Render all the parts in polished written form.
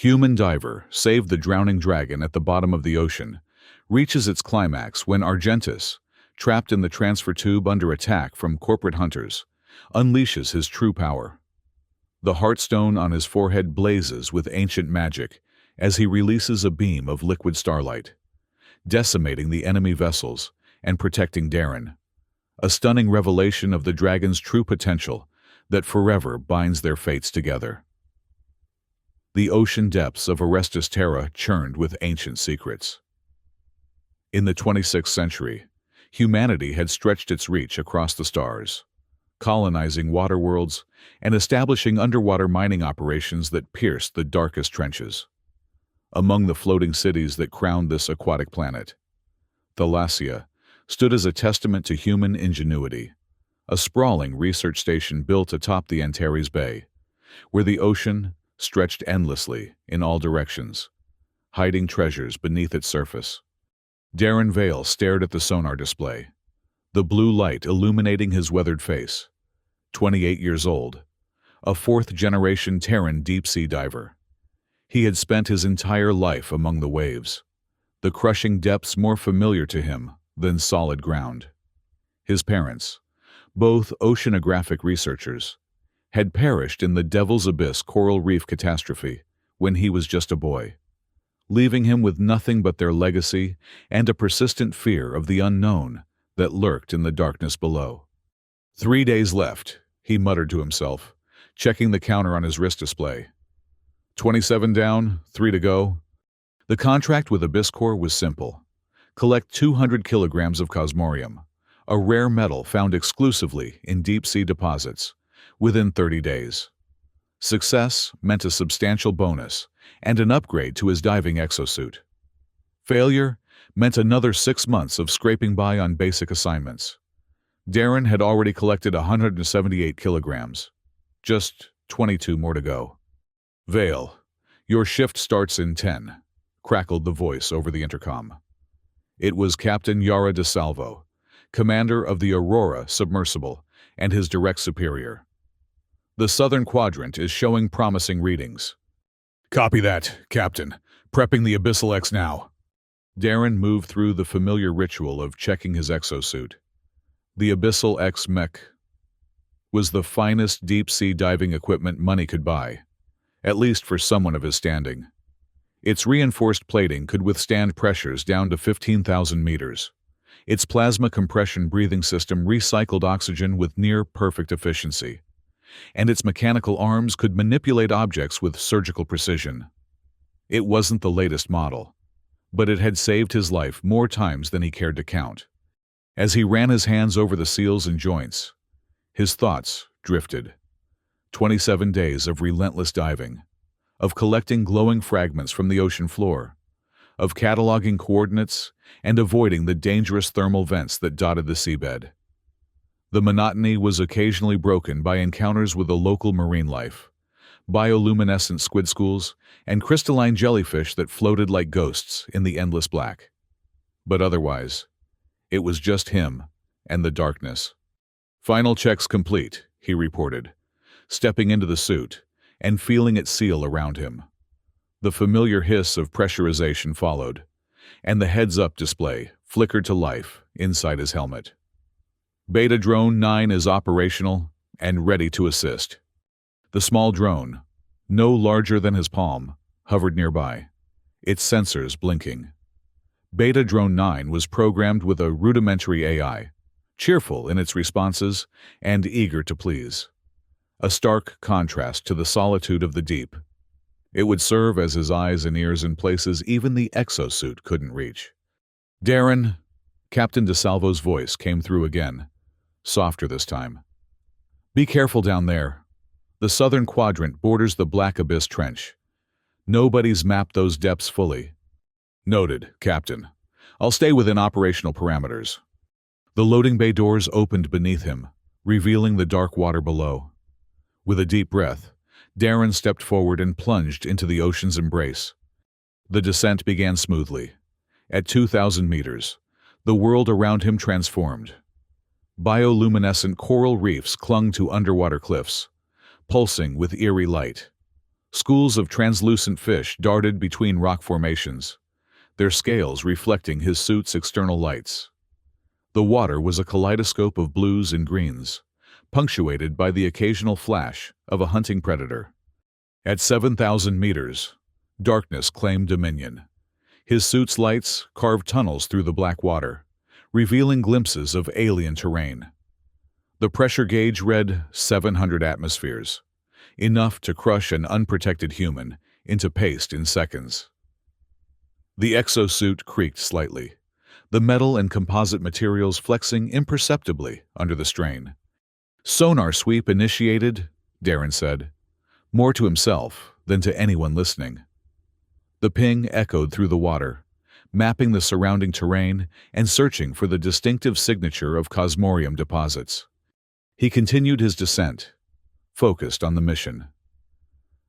Human diver saved the drowning dragon at the bottom of the ocean, reaches its climax when Argentus, trapped in the transfer tube under attack from corporate hunters, unleashes his true power. The heartstone on his forehead blazes with ancient magic as he releases a beam of liquid starlight, decimating the enemy vessels and protecting Darren. A stunning revelation of the dragon's true potential that forever binds their fates together. The ocean depths of Orestes Terra churned with ancient secrets. In the 26th century, humanity had stretched its reach across the stars, colonizing water worlds and establishing underwater mining operations that pierced the darkest trenches. Among the floating cities that crowned this aquatic planet, Thalassia stood as a testament to human ingenuity, a sprawling research station built atop the Antares Bay, where the ocean stretched endlessly in all directions, hiding treasures beneath its surface. Darren Vale stared at the sonar display, the blue light illuminating his weathered face. 28 years old, a fourth-generation Terran deep-sea diver. He had spent his entire life among the waves, the crushing depths more familiar to him than solid ground. His parents, both oceanographic researchers, had perished in the Devil's Abyss coral reef catastrophe when he was just a boy, leaving him with nothing but their legacy and a persistent fear of the unknown that lurked in the darkness below. 3 days left, he muttered to himself, checking the counter on his wrist display. 27 down, 3 to go. The contract with Abysscore was simple. Collect 200 kilograms of cosmorium, a rare metal found exclusively in deep-sea deposits, within 30 days. Success meant a substantial bonus and an upgrade to his diving exosuit. Failure meant another 6 months of scraping by on basic assignments. Darren had already collected 178 kilograms. Just 22 more to go. Vale, your shift starts in 10, crackled the voice over the intercom. It was Captain Yara DeSalvo, commander of the Aurora submersible, and his direct superior. The southern quadrant is showing promising readings. Copy that, Captain. Prepping the Abyssal X now. Darren moved through the familiar ritual of checking his exosuit. The Abyssal X mech was the finest deep-sea diving equipment money could buy, at least for someone of his standing. Its reinforced plating could withstand pressures down to 15,000 meters. Its plasma compression breathing system recycled oxygen with near-perfect efficiency, and its mechanical arms could manipulate objects with surgical precision. It wasn't the latest model, but it had saved his life more times than he cared to count. As he ran his hands over the seals and joints, his thoughts drifted. 27 days of relentless diving, of collecting glowing fragments from the ocean floor, of cataloging coordinates and avoiding the dangerous thermal vents that dotted the seabed. The monotony was occasionally broken by encounters with the local marine life, bioluminescent squid schools, and crystalline jellyfish that floated like ghosts in the endless black. But otherwise, it was just him and the darkness. Final checks complete, he reported, stepping into the suit and feeling it seal around him. The familiar hiss of pressurization followed, and the heads-up display flickered to life inside his helmet. Beta Drone 9 is operational and ready to assist. The small drone, no larger than his palm, hovered nearby, its sensors blinking. Beta Drone 9 was programmed with a rudimentary AI, cheerful in its responses and eager to please. A stark contrast to the solitude of the deep. It would serve as his eyes and ears in places even the exosuit couldn't reach. Darren, Captain DeSalvo's voice came through again, softer this time. Be careful down there. The southern quadrant borders the Black Abyss Trench. Nobody's mapped those depths fully. Noted, Captain. I'll stay within operational parameters. The loading bay doors opened beneath him, revealing the dark water below. With a deep breath, Darren stepped forward and plunged into the ocean's embrace. The descent began smoothly. At 2,000 meters, the world around him transformed. Bioluminescent coral reefs clung to underwater cliffs, pulsing with eerie light. Schools of translucent fish darted between rock formations, their scales reflecting his suit's external lights. The water was a kaleidoscope of blues and greens, punctuated by the occasional flash of a hunting predator. At 7,000 meters, darkness claimed dominion. His suit's lights carved tunnels through the black water, revealing glimpses of alien terrain. The pressure gauge read 700 atmospheres, enough to crush an unprotected human into paste in seconds. The exosuit creaked slightly, the metal and composite materials flexing imperceptibly under the strain. "Sonar sweep initiated," Darren said, more to himself than to anyone listening. The ping echoed through the water, mapping the surrounding terrain and searching for the distinctive signature of Cosmorium deposits. He continued his descent, focused on the mission.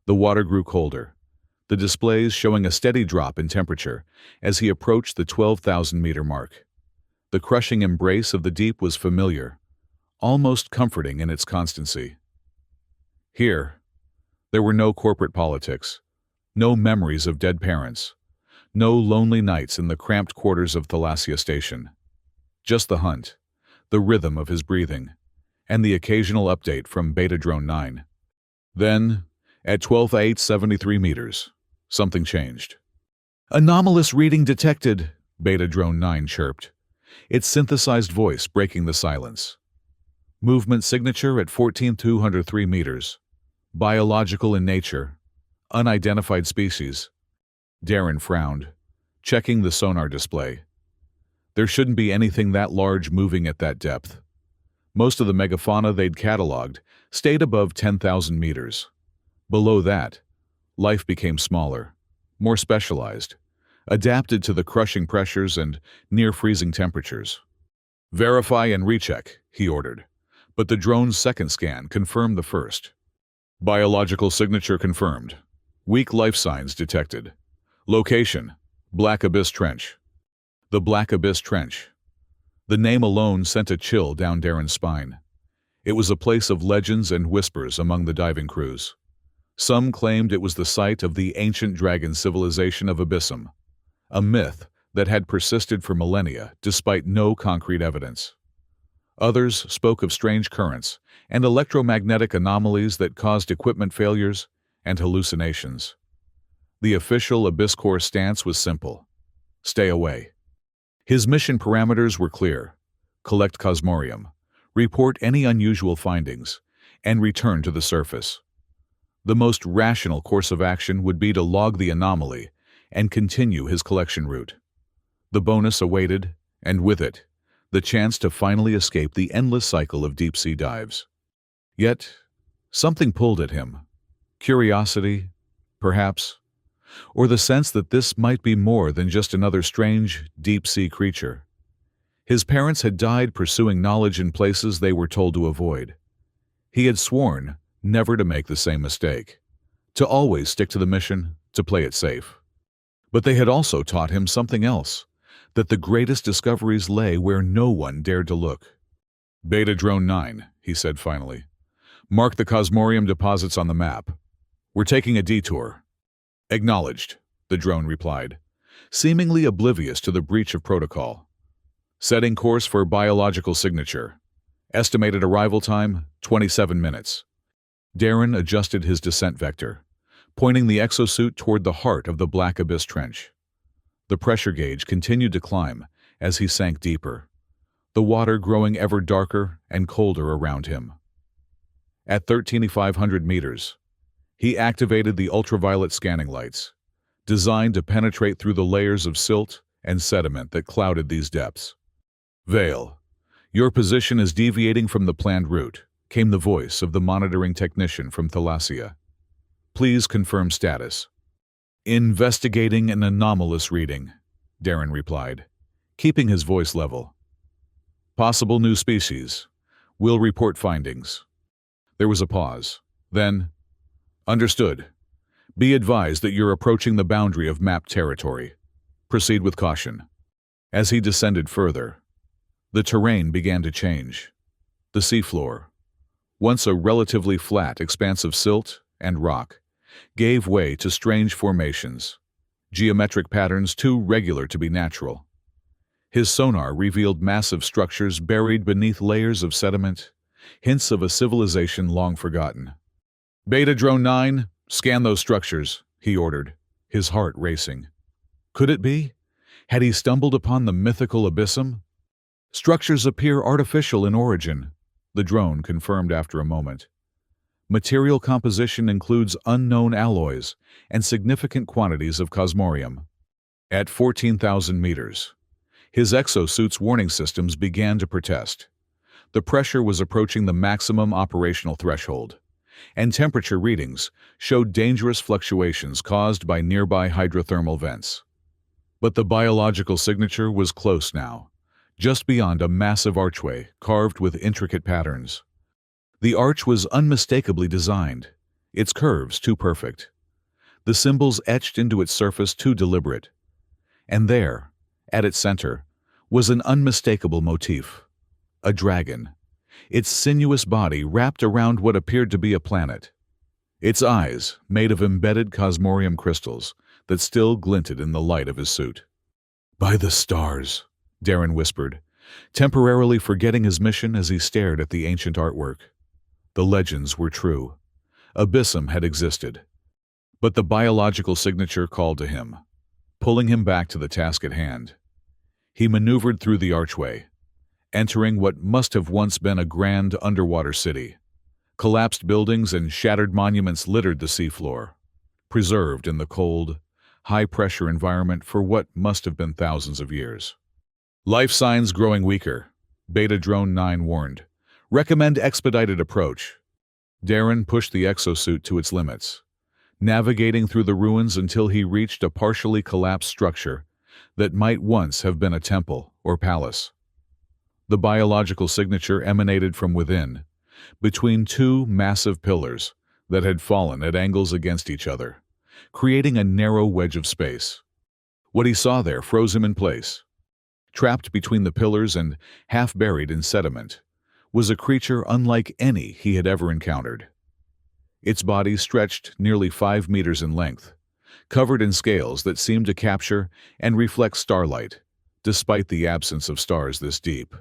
The water grew colder, the displays showing a steady drop in temperature as he approached the 12,000-meter mark. The crushing embrace of the deep was familiar, almost comforting in its constancy. Here, there were no corporate politics, no memories of dead parents, no lonely nights in the cramped quarters of Thalassia Station. Just the hunt, the rhythm of his breathing, and the occasional update from Beta Drone 9. Then, at 12,873 meters, something changed. "Anomalous reading detected," Beta Drone 9 chirped, its synthesized voice breaking the silence. "Movement signature at 14,203 meters. Biological in nature. Unidentified species." Darren frowned, checking the sonar display. There shouldn't be anything that large moving at that depth. Most of the megafauna they'd cataloged stayed above 10,000 meters. Below that, life became smaller, more specialized, adapted to the crushing pressures and near-freezing temperatures. "Verify and recheck," he ordered, but the drone's second scan confirmed the first. "Biological signature confirmed. Weak life signs detected. Location: Black Abyss Trench." The Black Abyss Trench. The name alone sent a chill down Darren's spine. It was a place of legends and whispers among the diving crews. Some claimed it was the site of the ancient dragon civilization of Abyssum, a myth that had persisted for millennia despite no concrete evidence. Others spoke of strange currents and electromagnetic anomalies that caused equipment failures and hallucinations. The official Abyss Corps stance was simple: stay away. His mission parameters were clear: collect Cosmorium, report any unusual findings, and return to the surface. The most rational course of action would be to log the anomaly and continue his collection route. The bonus awaited, and with it, the chance to finally escape the endless cycle of deep-sea dives. Yet, something pulled at him. Curiosity, perhaps, or the sense that this might be more than just another strange, deep-sea creature. His parents had died pursuing knowledge in places they were told to avoid. He had sworn never to make the same mistake, to always stick to the mission, to play it safe. But they had also taught him something else, that the greatest discoveries lay where no one dared to look. "Beta Drone 9, he said finally. "Mark the Cosmorium deposits on the map. We're taking a detour." "Acknowledged," the drone replied, seemingly oblivious to the breach of protocol. "Setting course for biological signature. Estimated arrival time, 27 minutes. Darren adjusted his descent vector, pointing the exosuit toward the heart of the Black Abyss Trench. The pressure gauge continued to climb as he sank deeper, the water growing ever darker and colder around him. At 13,500 meters, he activated the ultraviolet scanning lights, designed to penetrate through the layers of silt and sediment that clouded these depths. "Vale, your position is deviating from the planned route," came the voice of the monitoring technician from Thalassia. "Please confirm status." "Investigating an anomalous reading," Darren replied, keeping his voice level. "Possible new species. We'll report findings." There was a pause. Then, "Understood. Be advised that you're approaching the boundary of mapped territory. Proceed with caution." As he descended further, the terrain began to change. The seafloor, once a relatively flat expanse of silt and rock, gave way to strange formations, geometric patterns too regular to be natural. His sonar revealed massive structures buried beneath layers of sediment, hints of a civilization long forgotten. "Beta Drone 9, scan those structures," he ordered, his heart racing. Could it be? Had he stumbled upon the mythical abyssum? "Structures appear artificial in origin," the drone confirmed after a moment. "Material composition includes unknown alloys and significant quantities of cosmorium." At 14,000 meters, his exosuit's warning systems began to protest. The pressure was approaching the maximum operational threshold, and temperature readings showed dangerous fluctuations caused by nearby hydrothermal vents. But the biological signature was close now, just beyond a massive archway carved with intricate patterns. The arch was unmistakably designed, its curves too perfect, the symbols etched into its surface too deliberate. And there, at its center, was an unmistakable motif: a dragon, its sinuous body wrapped around what appeared to be a planet. Its eyes, made of embedded cosmorium crystals that still glinted in the light of his suit. "By the stars," Darren whispered, temporarily forgetting his mission as he stared at the ancient artwork. The legends were true. Abyssum had existed. But the biological signature called to him, pulling him back to the task at hand. He maneuvered through the archway, entering what must have once been a grand underwater city. Collapsed buildings and shattered monuments littered the seafloor, preserved in the cold, high-pressure environment for what must have been thousands of years. "Life signs growing weaker," Beta Drone 9 warned. "Recommend expedited approach." Darren pushed the exosuit to its limits, navigating through the ruins until he reached a partially collapsed structure that might once have been a temple or palace. The biological signature emanated from within, between two massive pillars that had fallen at angles against each other, creating a narrow wedge of space. What he saw there froze him in place. Trapped between the pillars and half buried in sediment was a creature unlike any he had ever encountered. Its body stretched nearly 5 meters in length, covered in scales that seemed to capture and reflect starlight, despite the absence of stars this deep.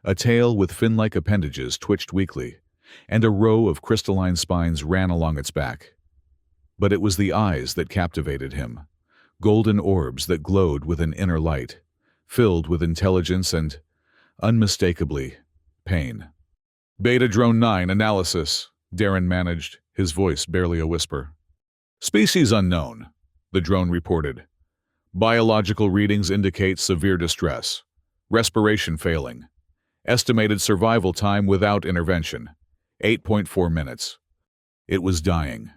A tail with fin-like appendages twitched weakly, and a row of crystalline spines ran along its back. But it was the eyes that captivated him, golden orbs that glowed with an inner light, filled with intelligence and, unmistakably, pain. "Beta Drone 9 analysis," Darren managed, his voice barely a whisper. "Species unknown," the drone reported. "Biological readings indicate severe distress, respiration failing. Estimated survival time without intervention, 8.4 minutes. It was dying.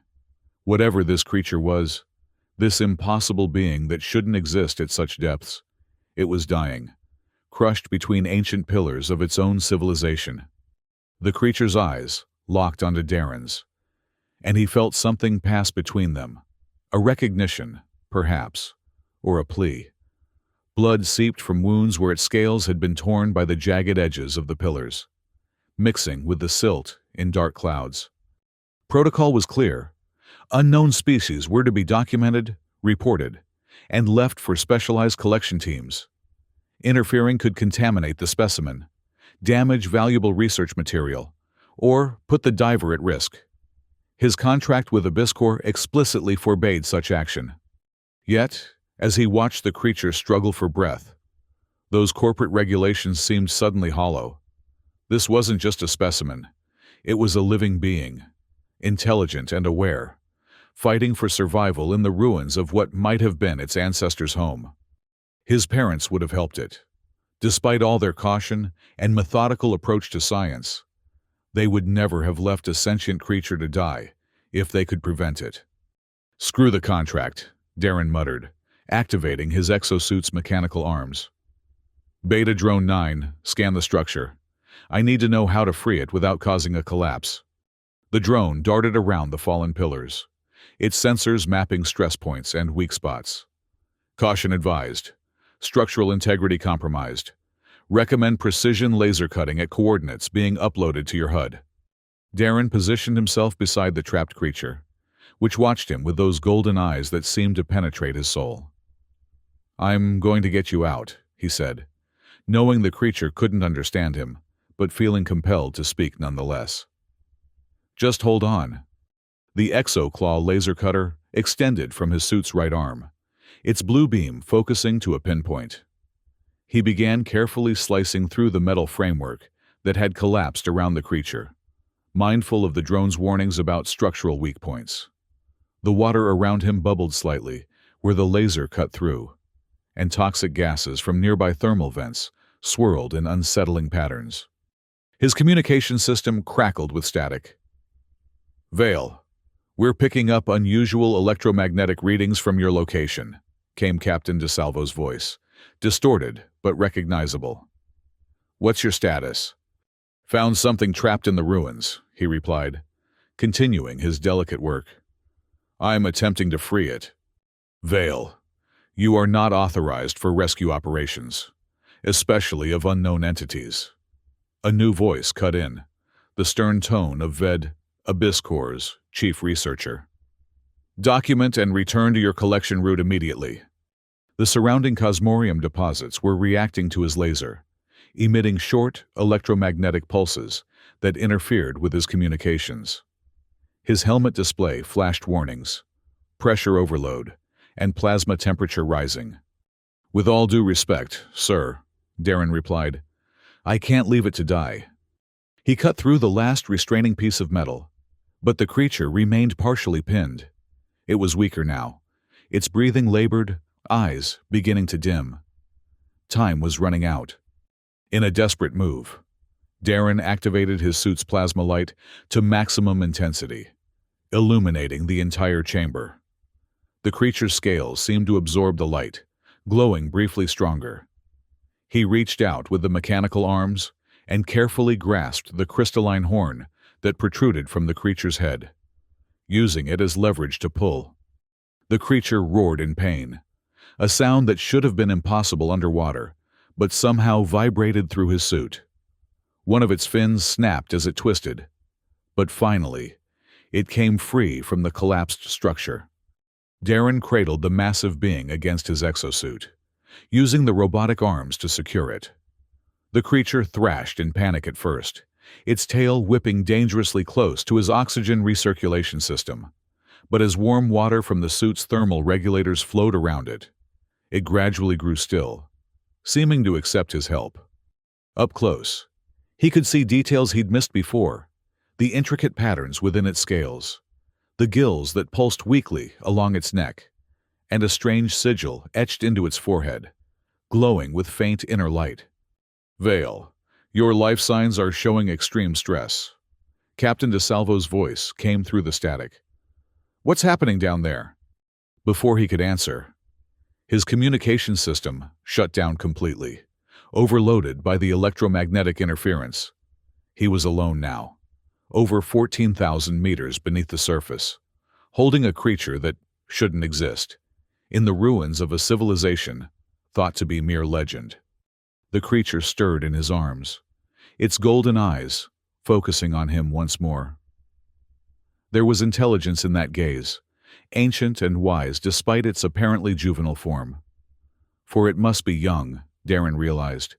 Whatever this creature was, this impossible being that shouldn't exist at such depths, it was dying, crushed between ancient pillars of its own civilization. The creature's eyes locked onto Darren's, and he felt something pass between them, a recognition, perhaps, or a plea. Blood seeped from wounds where its scales had been torn by the jagged edges of the pillars, mixing with the silt in dark clouds. Protocol was clear. Unknown species were to be documented, reported, and left for specialized collection teams. Interfering could contaminate the specimen, damage valuable research material, or put the diver at risk. His contract with Abysscorp explicitly forbade such action. Yet, as he watched the creature struggle for breath, those corporate regulations seemed suddenly hollow. This wasn't just a specimen. It was a living being, intelligent and aware, fighting for survival in the ruins of what might have been its ancestors' home. His parents would have helped it. Despite all their caution and methodical approach to science, they would never have left a sentient creature to die if they could prevent it. "Screw the contract," Darren muttered, activating his exosuit's mechanical arms. "Beta Drone 9, scan the structure. I need to know how to free it without causing a collapse." The drone darted around the fallen pillars, its sensors mapping stress points and weak spots. "Caution advised. Structural integrity compromised. Recommend precision laser cutting at coordinates being uploaded to your HUD." Darren positioned himself beside the trapped creature, which watched him with those golden eyes that seemed to penetrate his soul. "I'm going to get you out," he said, knowing the creature couldn't understand him, but feeling compelled to speak nonetheless. "Just hold on." The exo-claw laser cutter extended from his suit's right arm, its blue beam focusing to a pinpoint. He began carefully slicing through the metal framework that had collapsed around the creature, mindful of the drone's warnings about structural weak points. The water around him bubbled slightly where the laser cut through, and toxic gases from nearby thermal vents swirled in unsettling patterns. His communication system crackled with static. "Vale, we're picking up unusual electromagnetic readings from your location," came Captain DeSalvo's voice, distorted but recognizable. "What's your status?" "Found something trapped in the ruins," he replied, continuing his delicate work. "I'm attempting to free it." "Vale, you are not authorized for rescue operations, especially of unknown entities." A new voice cut in, the stern tone of Ved Abysscor's chief researcher. "Document and return to your collection route immediately." The surrounding cosmorium deposits were reacting to his laser, emitting short electromagnetic pulses that interfered with his communications. His helmet display flashed warnings: pressure overload and plasma temperature rising. "With all due respect, sir," Darren replied, "I can't leave it to die." He cut through the last restraining piece of metal, but the creature remained partially pinned. It was weaker now, its breathing labored, eyes beginning to dim. Time was running out. In a desperate move, Darren activated his suit's plasma light to maximum intensity, illuminating the entire chamber. The creature's scales seemed to absorb the light, glowing briefly stronger. He reached out with the mechanical arms and carefully grasped the crystalline horn that protruded from the creature's head, using it as leverage to pull. The creature roared in pain, a sound that should have been impossible underwater, but somehow vibrated through his suit. One of its fins snapped as it twisted, but finally, it came free from the collapsed structure. Darren cradled the massive being against his exosuit, using the robotic arms to secure it. The creature thrashed in panic at first, its tail whipping dangerously close to his oxygen recirculation system. But as warm water from the suit's thermal regulators flowed around it, it gradually grew still, seeming to accept his help. Up close, he could see details he'd missed before: the intricate patterns within its scales, the gills that pulsed weakly along its neck, and a strange sigil etched into its forehead, glowing with faint inner light. "Vale, your life signs are showing extreme stress." Captain DeSalvo's voice came through the static. "What's happening down there?" Before he could answer, his communication system shut down completely, overloaded by the electromagnetic interference. He was alone now, over 14,000 meters beneath the surface, holding a creature that shouldn't exist, in the ruins of a civilization thought to be mere legend. The creature stirred in his arms, its golden eyes focusing on him once more. There was intelligence in that gaze, ancient and wise despite its apparently juvenile form. For it must be young, Darren realized.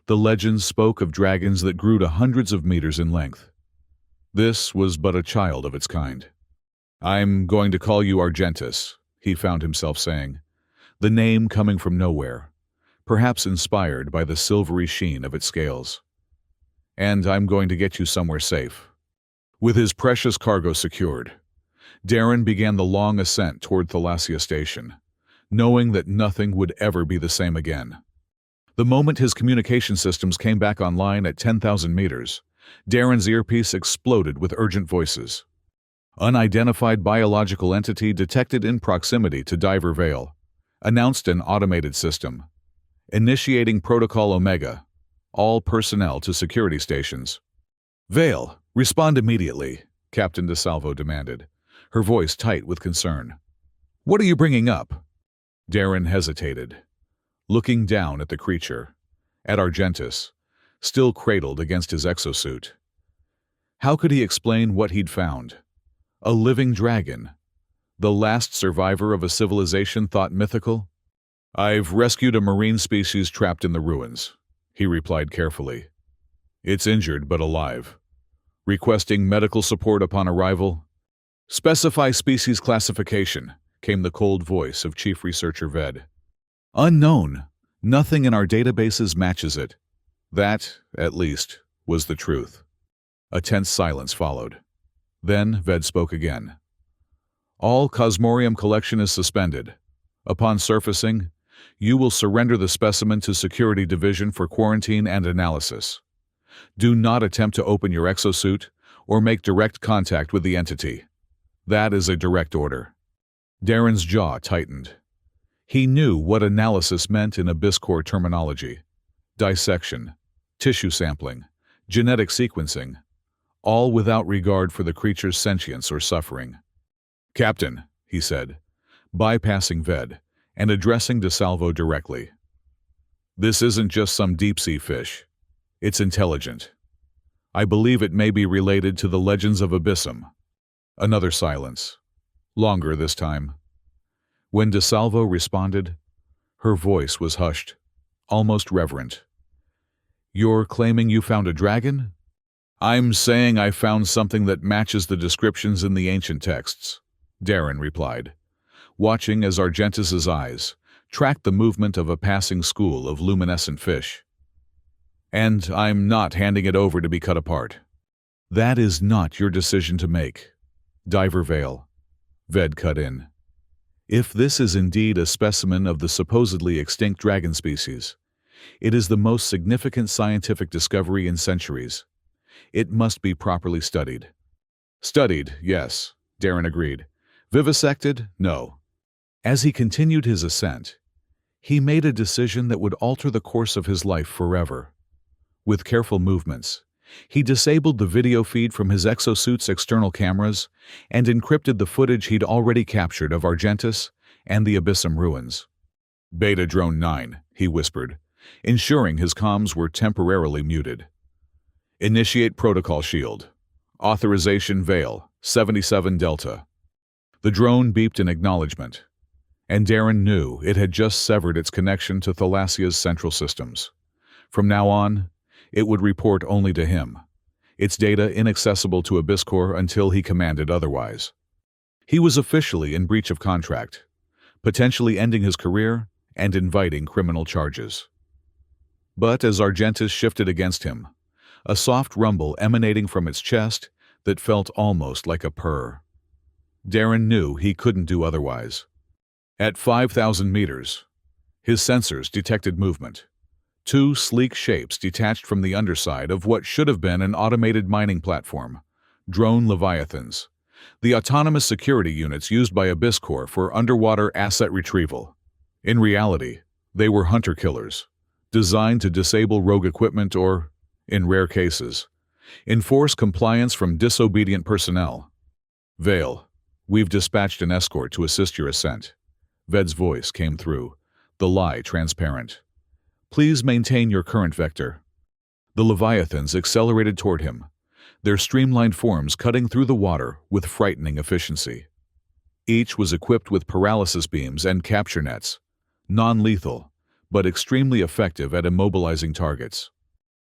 The legends spoke of dragons that grew to hundreds of meters in length. This was but a child of its kind. "I'm going to call you Argentus," he found himself saying, the name coming from nowhere, perhaps inspired by the silvery sheen of its scales. "And I'm going to get you somewhere safe." With his precious cargo secured, Darren began the long ascent toward Thalassia Station, knowing that nothing would ever be the same again. The moment his communication systems came back online at 10,000 meters, Darren's earpiece exploded with urgent voices. "Unidentified biological entity detected in proximity to Diver Vale," announced an automated system. "Initiating Protocol Omega. All personnel to security stations." "Vale, respond immediately," Captain DeSalvo demanded, her voice tight with concern. "What are you bringing up?" Darren hesitated, looking down at the creature, at Argentus, still cradled against his exosuit. How could he explain what he'd found? A living dragon, The last survivor of a civilization thought mythical? I've rescued a marine species trapped in the ruins, he replied carefully. It's injured but alive. Requesting medical support upon arrival? Specify species classification, came the cold voice of Chief Researcher Ved. Unknown. Nothing in our databases matches it. That, at least, was the truth. A tense silence followed. Then Ved spoke again. All Cosmorium collection is suspended. Upon surfacing, you will surrender the specimen to Security Division for quarantine and analysis. Do not attempt to open your exosuit or make direct contact with the entity. That is a direct order. Darren's jaw tightened. He knew what analysis meant in Abyss Core terminology. Dissection, tissue sampling, genetic sequencing, all without regard for the creature's sentience or suffering. Captain, he said, bypassing Ved and addressing DeSalvo directly. This isn't just some deep-sea fish. It's intelligent. I believe it may be related to the legends of Abyssum. Another silence. Longer this time. When DeSalvo responded, her voice was hushed, almost reverent. You're claiming you found a dragon? I'm saying I found something that matches the descriptions in the ancient texts, Darren replied, watching as Argentus's eyes tracked the movement of a passing school of luminescent fish. And I'm not handing it over to be cut apart. That is not your decision to make. Diver Vale. Ved cut in. If this is indeed a specimen of the supposedly extinct dragon species, it is the most significant scientific discovery in centuries. It must be properly studied. Studied, yes, Darren agreed. Vivisected, no. As he continued his ascent, he made a decision that would alter the course of his life forever. With careful movements, he disabled the video feed from his exosuit's external cameras and encrypted the footage he'd already captured of Argentus and the Abyssum ruins. Beta Drone 9, he whispered, ensuring his comms were temporarily muted. Initiate protocol shield. Authorization Vale, 77 Delta. The drone beeped in acknowledgement, and Darren knew it had just severed its connection to Thalassia's central systems. From now on, it would report only to him, its data inaccessible to Abyss Core until he commanded otherwise. He was officially in breach of contract, potentially ending his career and inviting criminal charges. But as Argentus shifted against him, a soft rumble emanating from its chest that felt almost like a purr. Darren knew he couldn't do otherwise. At 5,000 meters, his sensors detected movement. Two sleek shapes detached from the underside of what should have been an automated mining platform, drone Leviathans, the autonomous security units used by Abyss Core for underwater asset retrieval. In reality, they were hunter-killers, designed to disable rogue equipment or, in rare cases, enforce compliance from disobedient personnel. Vale, we've dispatched an escort to assist your ascent. Ved's voice came through, the lie transparent. Please maintain your current vector. The Leviathans accelerated toward him, their streamlined forms cutting through the water with frightening efficiency. Each was equipped with paralysis beams and capture nets, non-lethal, but extremely effective at immobilizing targets.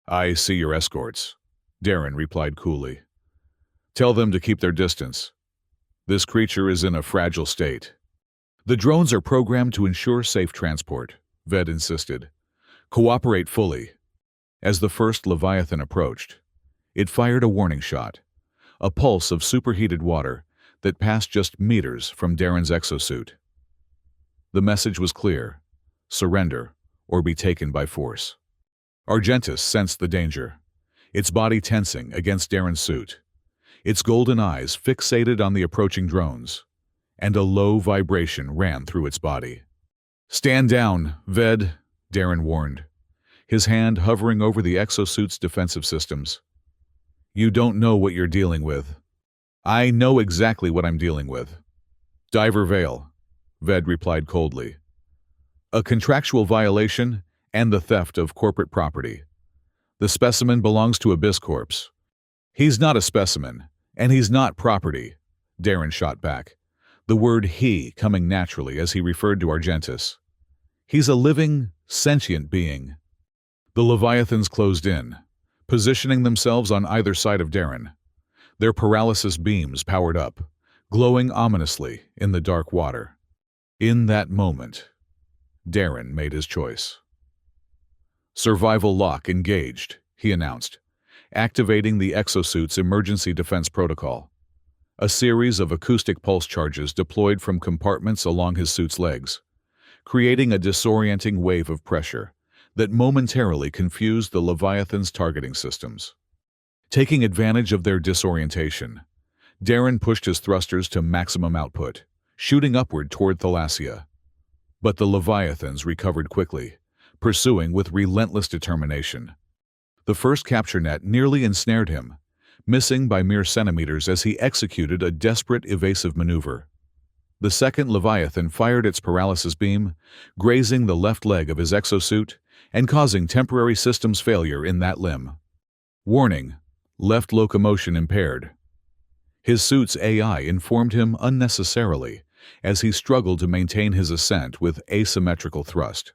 I see your escorts, Darren replied coolly. Tell them to keep their distance. This creature is in a fragile state. The drones are programmed to ensure safe transport, Ved insisted. Cooperate fully. As the first Leviathan approached, it fired a warning shot, a pulse of superheated water that passed just meters from Darren's exosuit. The message was clear: surrender or be taken by force. Argentus sensed the danger, its body tensing against Darren's suit, its golden eyes fixated on the approaching drones, and a low vibration ran through its body. Stand down, Ved, Darren warned, his hand hovering over the exosuit's defensive systems. You don't know what you're dealing with. I know exactly what I'm dealing with. Diver Vale, Ved replied coldly. A contractual violation and the theft of corporate property. The specimen belongs to Abyss Corp. He's not a specimen, and he's not property, Darren shot back, the word he coming naturally as he referred to Argentus. He's a living, sentient being. The Leviathans closed in, positioning themselves on either side of Darren. Their paralysis beams powered up, glowing ominously in the dark water. In that moment, Darren made his choice. "Survival lock engaged," he announced, activating the exosuit's emergency defense protocol. A series of acoustic pulse charges deployed from compartments along his suit's legs, creating a disorienting wave of pressure that momentarily confused the Leviathan's targeting systems. Taking advantage of their disorientation, Darren pushed his thrusters to maximum output, shooting upward toward Thalassia. But the Leviathans recovered quickly, pursuing with relentless determination. The first capture net nearly ensnared him, missing by mere centimeters as he executed a desperate evasive maneuver. The second Leviathan fired its paralysis beam, grazing the left leg of his exosuit and causing temporary systems failure in that limb. Warning: left locomotion impaired. His suit's AI informed him unnecessarily as he struggled to maintain his ascent with asymmetrical thrust.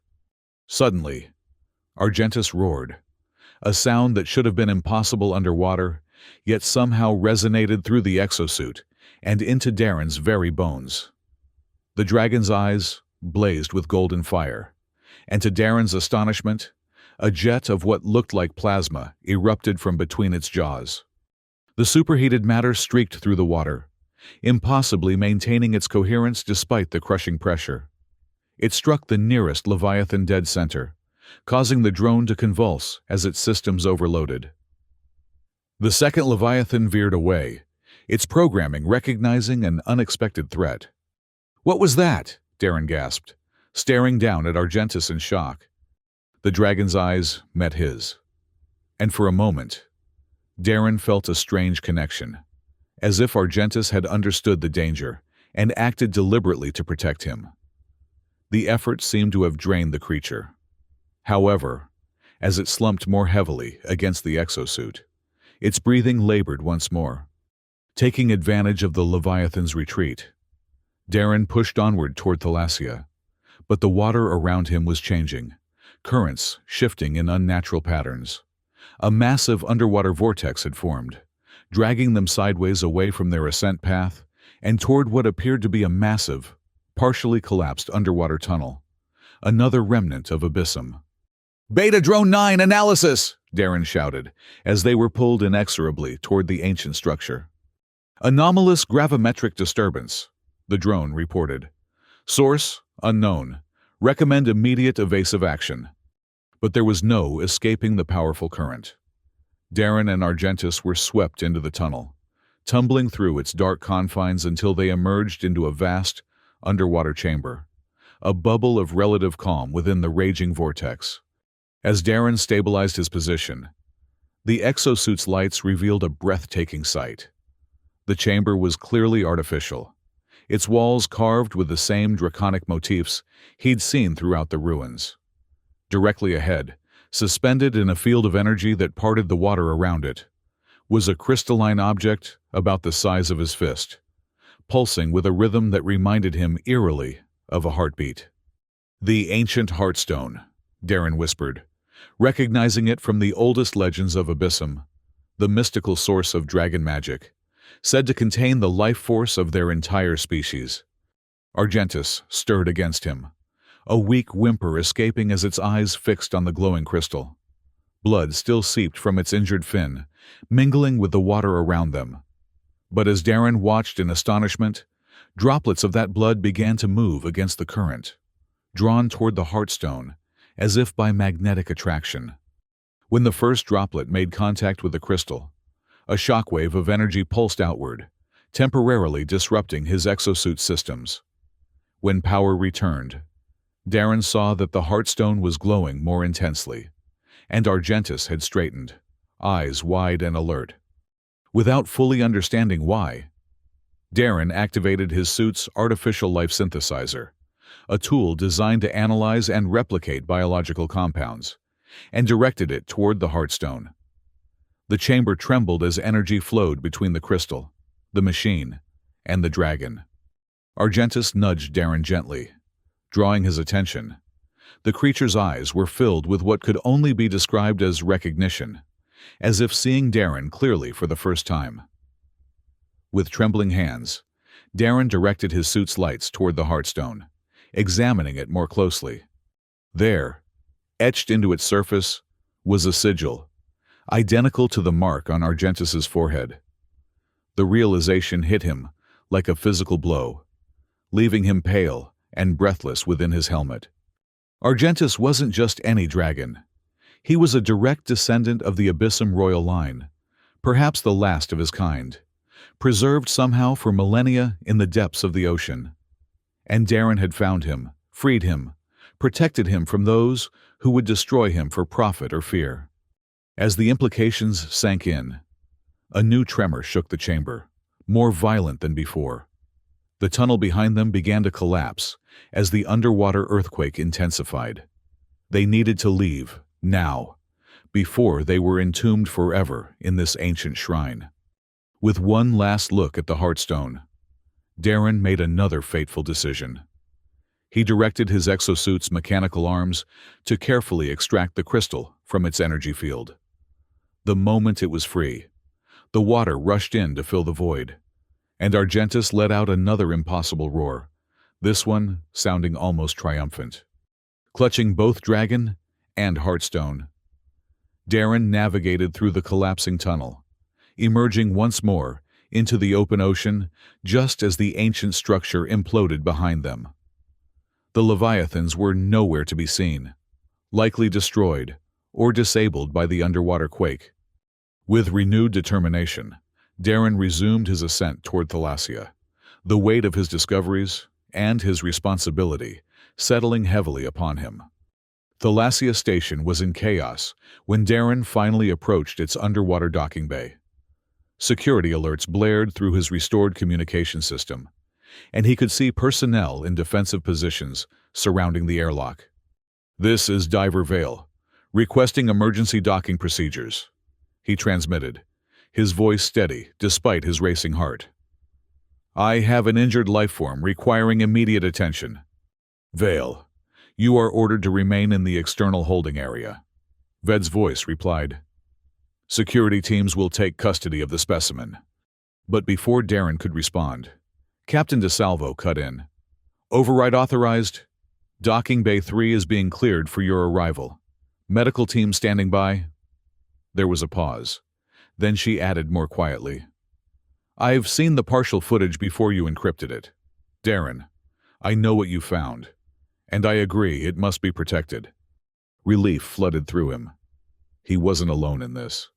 Suddenly, Argentus roared, a sound that should have been impossible underwater, yet somehow resonated through the exosuit and into Darren's very bones. The dragon's eyes blazed with golden fire, and to Darren's astonishment, a jet of what looked like plasma erupted from between its jaws. The superheated matter streaked through the water, impossibly maintaining its coherence despite the crushing pressure. It struck the nearest Leviathan dead center, causing the drone to convulse as its systems overloaded. The second Leviathan veered away, its programming recognizing an unexpected threat. "What was that?" Darren gasped, staring down at Argentus in shock. The dragon's eyes met his, and for a moment, Darren felt a strange connection, as if Argentus had understood the danger and acted deliberately to protect him. The effort seemed to have drained the creature. However, as it slumped more heavily against the exosuit, its breathing labored once more. Taking advantage of the Leviathan's retreat, Darren pushed onward toward Thalassia, but the water around him was changing, currents shifting in unnatural patterns. A massive underwater vortex had formed, dragging them sideways away from their ascent path and toward what appeared to be a massive, partially collapsed underwater tunnel, another remnant of Abyssum. "Beta Drone 9 analysis!" Darren shouted, as they were pulled inexorably toward the ancient structure. "Anomalous gravimetric disturbance," the drone reported. "Source unknown. Recommend immediate evasive action." But there was no escaping the powerful current. Darren and Argentus were swept into the tunnel, tumbling through its dark confines until they emerged into a vast, underwater chamber, a bubble of relative calm within the raging vortex. As Darren stabilized his position, the exosuit's lights revealed a breathtaking sight. The chamber was clearly artificial, its walls carved with the same draconic motifs he'd seen throughout the ruins. Directly ahead, suspended in a field of energy that parted the water around it, was a crystalline object about the size of his fist, pulsing with a rhythm that reminded him eerily of a heartbeat. "The ancient Heartstone," Darren whispered, recognizing it from the oldest legends of Abyssum, the mystical source of dragon magic, said to contain the life force of their entire species. Argentus stirred against him, a weak whimper escaping as its eyes fixed on the glowing crystal. Blood still seeped from its injured fin, mingling with the water around them. But as Darren watched in astonishment, droplets of that blood began to move against the current, drawn toward the Heartstone, as if by magnetic attraction. When the first droplet made contact with the crystal, a shockwave of energy pulsed outward, temporarily disrupting his exosuit systems. When power returned, Darren saw that the Heartstone was glowing more intensely, and Argentus had straightened, eyes wide and alert. Without fully understanding why, Darren activated his suit's artificial life synthesizer, a tool designed to analyze and replicate biological compounds, and directed it toward the Heartstone. The chamber trembled as energy flowed between the crystal, the machine, and the dragon. Argentus nudged Darren gently, drawing his attention. The creature's eyes were filled with what could only be described as recognition, as if seeing Darren clearly for the first time. With trembling hands, Darren directed his suit's lights toward the Heartstone, examining it more closely. There, etched into its surface, was a sigil, identical to the mark on Argentus's forehead. The realization hit him like a physical blow, leaving him pale and breathless within his helmet. Argentus wasn't just any dragon. He was a direct descendant of the Abyssum royal line, perhaps the last of his kind, preserved somehow for millennia in the depths of the ocean. And Darren had found him, freed him, protected him from those who would destroy him for profit or fear. As the implications sank in, a new tremor shook the chamber, more violent than before. The tunnel behind them began to collapse as the underwater earthquake intensified. They needed to leave, now, before they were entombed forever in this ancient shrine. With one last look at the Heartstone, Darren made another fateful decision. He directed his exosuit's mechanical arms to carefully extract the crystal from its energy field. The moment it was free, the water rushed in to fill the void, and Argentus let out another impossible roar, this one sounding almost triumphant. Clutching both dragon and Heartstone, Darren navigated through the collapsing tunnel, emerging once more into the open ocean just as the ancient structure imploded behind them. The Leviathans were nowhere to be seen, likely destroyed or disabled by the underwater quake. With renewed determination, Darren resumed his ascent toward Thalassia, the weight of his discoveries and his responsibility settling heavily upon him. Thalassia Station was in chaos when Darren finally approached its underwater docking bay. Security alerts blared through his restored communication system, and he could see personnel in defensive positions surrounding the airlock. "This is Diver Vale, requesting emergency docking procedures," he transmitted, his voice steady despite his racing heart. "I have an injured life form requiring immediate attention. Vale, you are ordered to remain in the external holding area." Ved's voice replied. "Security teams will take custody of the specimen." But before Darren could respond, Captain DeSalvo cut in. "Override authorized. Docking Bay 3 is being cleared for your arrival. Medical team standing by." There was a pause. Then she added more quietly, "I've seen the partial footage before you encrypted it. Darren, I know what you found, and I agree it must be protected." Relief flooded through him. He wasn't alone in this.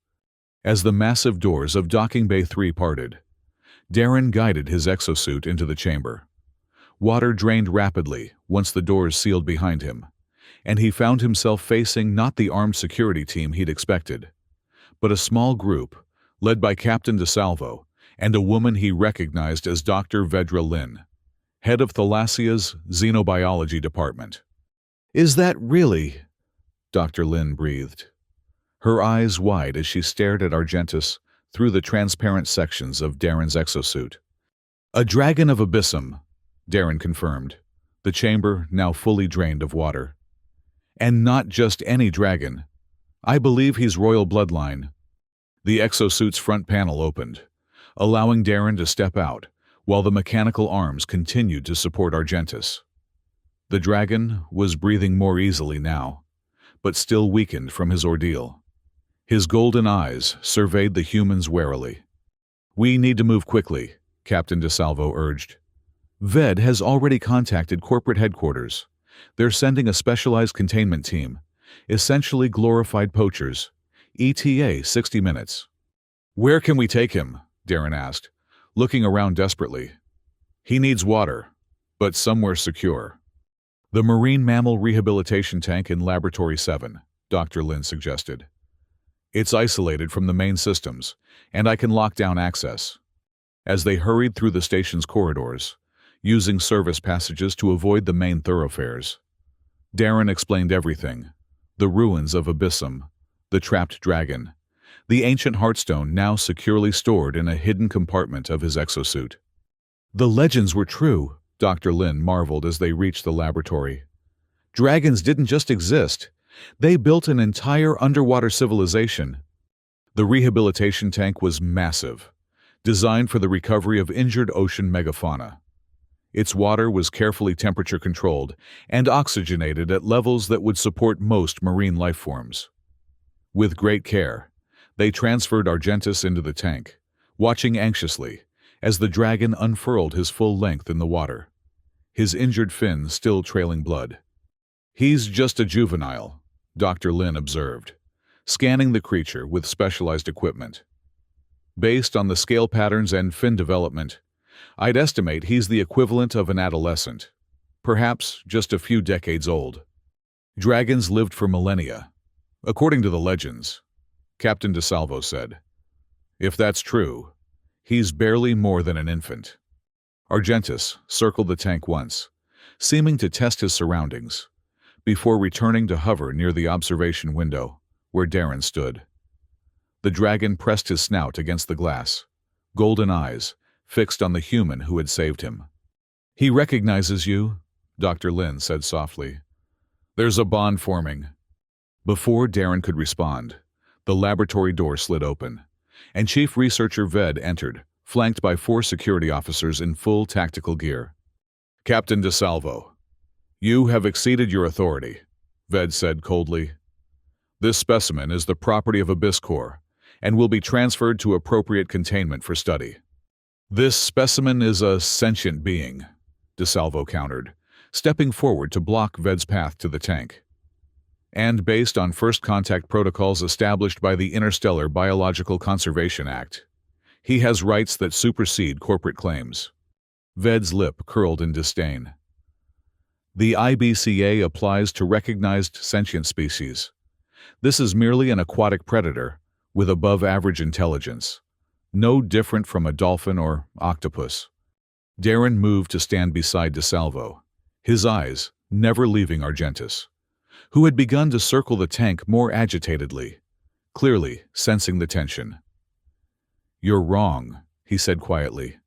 As the massive doors of Docking Bay 3 parted, Darren guided his exosuit into the chamber. Water drained rapidly once the doors sealed behind him, and he found himself facing not the armed security team he'd expected, but a small group led by Captain DeSalvo and a woman he recognized as Dr. Vedra Lynn, head of Thalassia's Xenobiology Department. "Is that really?" Dr. Lynn breathed, her eyes wide as she stared at Argentus through the transparent sections of Darren's exosuit. "A dragon of Abyssum," Darren confirmed, the chamber now fully drained of water. "And not just any dragon. I believe he's royal bloodline." The exosuit's front panel opened, allowing Darren to step out while the mechanical arms continued to support Argentus. The dragon was breathing more easily now, but still weakened from his ordeal. His golden eyes surveyed the humans warily. "We need to move quickly," Captain DeSalvo urged. "Ved has already contacted corporate headquarters. They're sending a specialized containment team, essentially glorified poachers. ETA 60 minutes. "Where can we take him?" Darren asked, looking around desperately. "He needs water, but somewhere secure." "The Marine Mammal Rehabilitation Tank in Laboratory 7, Dr. Lynn suggested. "It's isolated from the main systems, and I can lock down access." As they hurried through the station's corridors, using service passages to avoid the main thoroughfares, Darren explained everything: the ruins of Abyssum, the trapped dragon, the ancient Heartstone now securely stored in a hidden compartment of his exosuit. "The legends were true," Dr. Lin marveled as they reached the laboratory. Dragons didn't just exist. They built an entire underwater civilization. The rehabilitation tank was massive, designed for the recovery of injured ocean megafauna. Its water was carefully temperature-controlled and oxygenated at levels that would support most marine life forms. With great care, they transferred Argentus into the tank, watching anxiously as the dragon unfurled his full length in the water, his injured fin still trailing blood. "He's just a juvenile," Dr. Lin observed, scanning the creature with specialized equipment. "Based on the scale patterns and fin development, I'd estimate he's the equivalent of an adolescent, perhaps just a few decades old. Dragons lived for millennia, according to the legends," Captain DeSalvo said. "If that's true, he's barely more than an infant." Argentus circled the tank once, seeming to test his surroundings, before returning to hover near the observation window, where Darren stood. The dragon pressed his snout against the glass, golden eyes fixed on the human who had saved him. "He recognizes you," Dr. Lin said softly. "There's a bond forming." Before Darren could respond, the laboratory door slid open, and Chief Researcher Ved entered, flanked by 4 security officers in full tactical gear. "Captain DeSalvo, you have exceeded your authority," Ved said coldly. "This specimen is the property of Abyss Corps and will be transferred to appropriate containment for study." "This specimen is a sentient being," DeSalvo countered, stepping forward to block Ved's path to the tank. "And based on first contact protocols established by the Interstellar Biological Conservation Act, he has rights that supersede corporate claims." Ved's lip curled in disdain. "The IBCA applies to recognized sentient species. This is merely an aquatic predator with above-average intelligence, no different from a dolphin or octopus." Darren moved to stand beside DeSalvo, his eyes never leaving Argentus, who had begun to circle the tank more agitatedly, clearly sensing the tension. "You're wrong," he said quietly.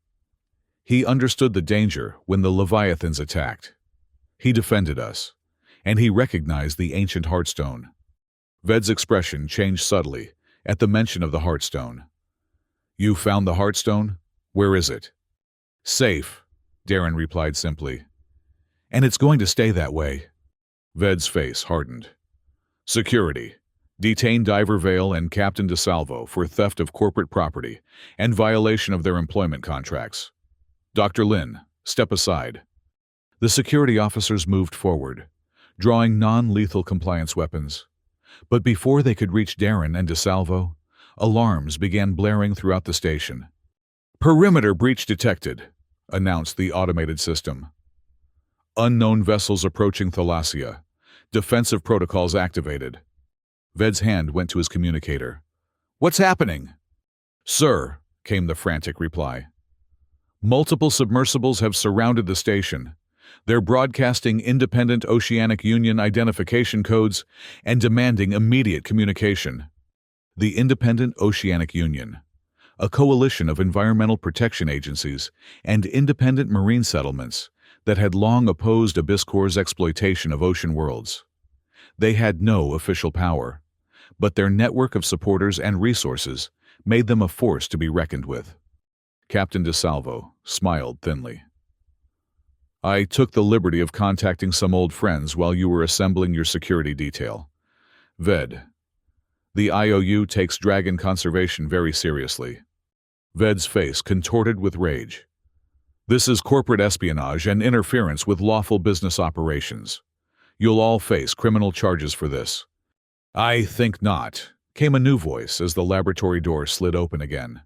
"He understood the danger when the Leviathans attacked. He defended us, and he recognized the ancient Heartstone." Ved's expression changed subtly at the mention of the Heartstone. "You found the Heartstone? Where is it?" "Safe," Darren replied simply. "And it's going to stay that way." Ved's face hardened. "Security. Detain Diver Vale and Captain DeSalvo for theft of corporate property and violation of their employment contracts. Dr. Lin, step aside." The security officers moved forward, drawing non-lethal compliance weapons. But before they could reach Darren and DeSalvo, alarms began blaring throughout the station. "Perimeter breach detected," announced the automated system. "Unknown vessels approaching Thalassia. Defensive protocols activated." Ved's hand went to his communicator. "What's happening?" "Sir," came the frantic reply. "Multiple submersibles have surrounded the station. They're broadcasting Independent Oceanic Union identification codes and demanding immediate communication." The Independent Oceanic Union, a coalition of environmental protection agencies and independent marine settlements that had long opposed Abyss Corps' exploitation of ocean worlds. They had no official power, but their network of supporters and resources made them a force to be reckoned with. Captain DeSalvo smiled thinly. "I took the liberty of contacting some old friends while you were assembling your security detail. Ved, the IOU takes dragon conservation very seriously." Ved's face contorted with rage. "This is corporate espionage and interference with lawful business operations. You'll all face criminal charges for this." "I think not," came a new voice as the laboratory door slid open again.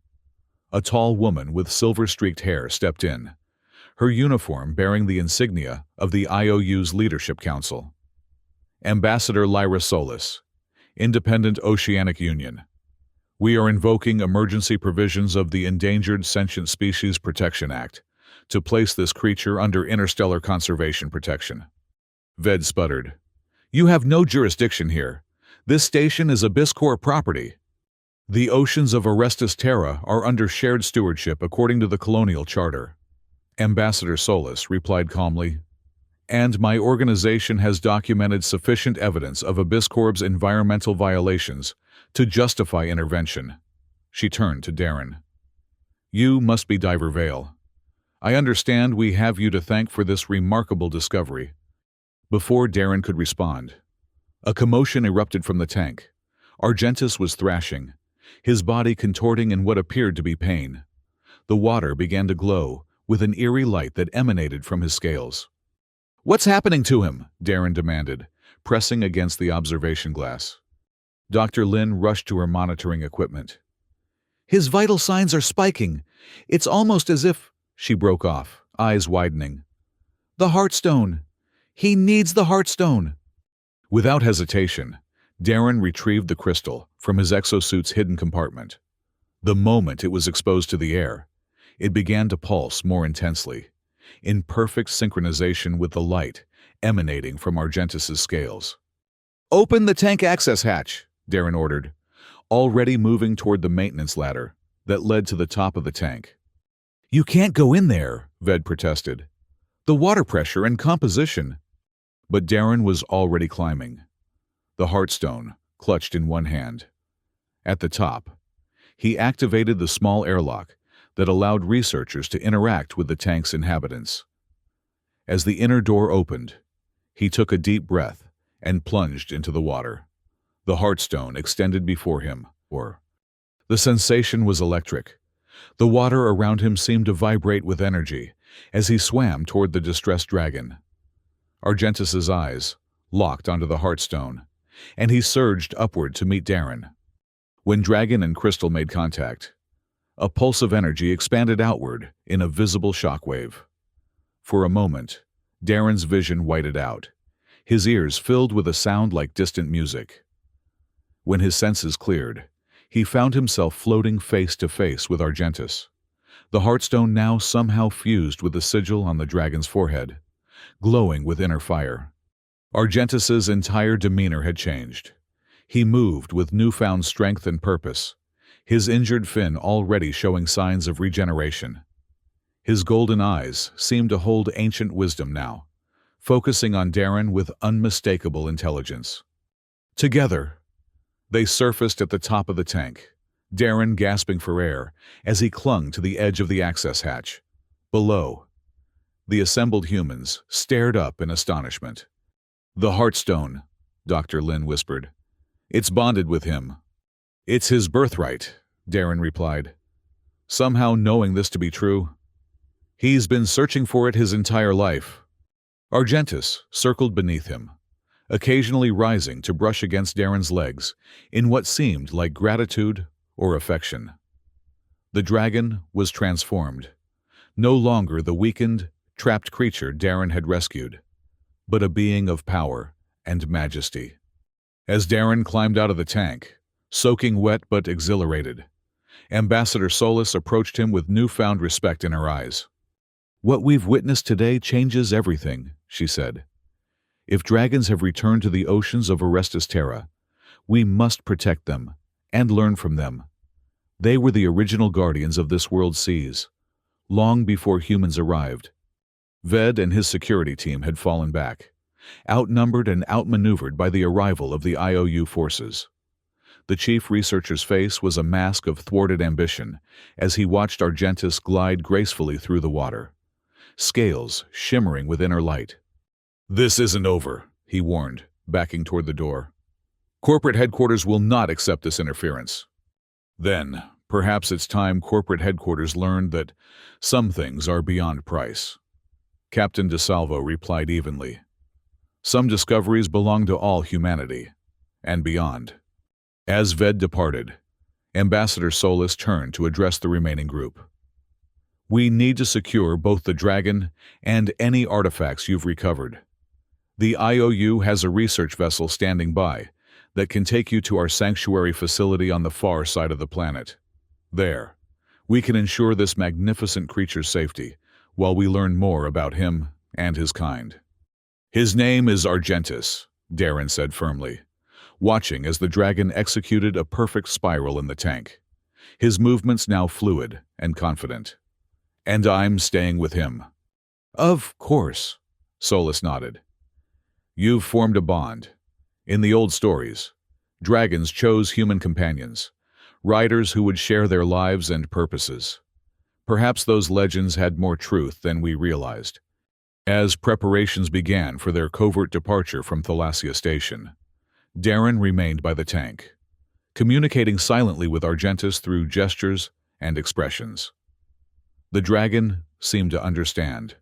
A tall woman with silver-streaked hair stepped in, her uniform bearing the insignia of the IOU's Leadership Council. "Ambassador Lyra Solis, Independent Oceanic Union. We are invoking emergency provisions of the Endangered Sentient Species Protection Act to place this creature under interstellar conservation protection." Ved sputtered. "You have no jurisdiction here. This station is Abyss Corps property. The oceans of Orestes Terra are under shared stewardship according to the Colonial Charter." Ambassador Solis replied calmly, "And my organization has documented sufficient evidence of Abyss Corp's environmental violations to justify intervention." She turned to Darren. "You must be Diver Vale. I understand we have you to thank for this remarkable discovery." Before Darren could respond, a commotion erupted from the tank. Argentus was thrashing, his body contorting in what appeared to be pain. The water began to glow with an eerie light that emanated from his scales. "What's happening to him?" Darren demanded, pressing against the observation glass. Dr. Lin rushed to her monitoring equipment. "His vital signs are spiking. It's almost as if—" She broke off, eyes widening. "The Heartstone! He needs the Heartstone!" Without hesitation, Darren retrieved the crystal from his exosuit's hidden compartment. The moment it was exposed to the air, it began to pulse more intensely, in perfect synchronization with the light emanating from Argentus's scales. "Open the tank access hatch," Darren ordered, already moving toward the maintenance ladder that led to the top of the tank. "You can't go in there," Ved protested. "The water pressure and composition." But Darren was already climbing, the Heartstone clutched in one hand. At the top, he activated the small airlock that allowed researchers to interact with the tank's inhabitants. As the inner door opened, he took a deep breath and plunged into the water. The Heartstone extended before him. The sensation was electric. The water around him seemed to vibrate with energy as he swam toward the distressed dragon. Argentus's eyes locked onto the Heartstone, and he surged upward to meet Darren. When Dragon and Crystal made contact, a pulse of energy expanded outward in a visible shockwave. For a moment, Darren's vision whited out, his ears filled with a sound like distant music. When his senses cleared, he found himself floating face to face with Argentus, the Heartstone now somehow fused with the sigil on the dragon's forehead, glowing with inner fire. Argentus's entire demeanor had changed. He moved with newfound strength and purpose, his injured fin already showing signs of regeneration. His golden eyes seemed to hold ancient wisdom now, focusing on Darren with unmistakable intelligence. Together, they surfaced at the top of the tank, Darren gasping for air as he clung to the edge of the access hatch. Below, the assembled humans stared up in astonishment. "The Heartstone," Dr. Lin whispered. "It's bonded with him." "It's his birthright," Darren replied, somehow knowing this to be true. "He's been searching for it his entire life." Argentus circled beneath him, occasionally rising to brush against Darren's legs in what seemed like gratitude or affection. The dragon was transformed, no longer the weakened, trapped creature Darren had rescued, but a being of power and majesty. As Darren climbed out of the tank, soaking wet but exhilarated, Ambassador Solis approached him with newfound respect in her eyes. "What we've witnessed today changes everything," she said. "If dragons have returned to the oceans of Orestes Terra, we must protect them and learn from them. They were the original guardians of this world's seas, long before humans arrived." Ved and his security team had fallen back, outnumbered and outmaneuvered by the arrival of the IOU forces. The chief researcher's face was a mask of thwarted ambition as he watched Argentus glide gracefully through the water, scales shimmering with inner light. "This isn't over," he warned, backing toward the door. "Corporate headquarters will not accept this interference." Then, perhaps it's time corporate headquarters learned that some things are beyond price. Captain DeSalvo replied evenly. "Some discoveries belong to all humanity, and beyond." As Ved departed, Ambassador Solis turned to address the remaining group. "We need to secure both the dragon and any artifacts you've recovered. The IOU has a research vessel standing by that can take you to our sanctuary facility on the far side of the planet. There, we can ensure this magnificent creature's safety while we learn more about him and his kind." "His name is Argentus," Darren said firmly, watching as the dragon executed a perfect spiral in the tank, his movements now fluid and confident. And I'm staying with him. Of course, Solus nodded. You've formed a bond. In the old stories, dragons chose human companions, riders who would share their lives and purposes. Perhaps those legends had more truth than we realized. As preparations began for their covert departure from Thalassia Station, Darren remained by the tank, communicating silently with Argentus through gestures and expressions. The dragon seemed to understand,